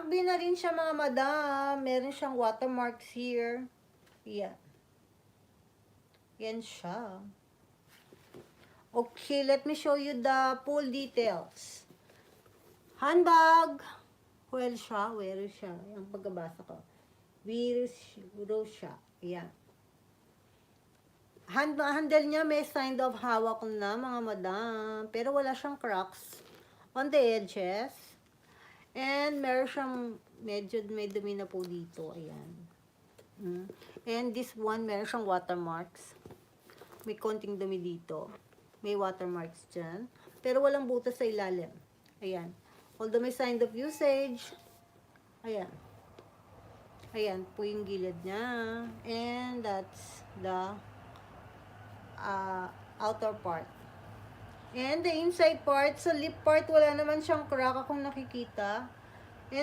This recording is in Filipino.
Nakbi na rin siya mga madam. Meron siyang watermarks here. Yan. Yan siya. Okay, let me show you the full details. Handbag. Where is siya? Yung pagkabasa ko. Where siya? Yan. Handle niya may sign of hawak na mga madam. Pero wala siyang cracks on the edges. And meron siyang medyo may dumi na po dito. Ayan. And this one, meron siyang watermarks. May konting dumi dito. May watermarks dyan. Pero walang butas sa ilalim. Ayan. Although may sign of usage. Ayan. Ayan po yung gilid niya. And that's the outer part. And the inside part, sa lip part, wala naman siyang crack akong nakikita.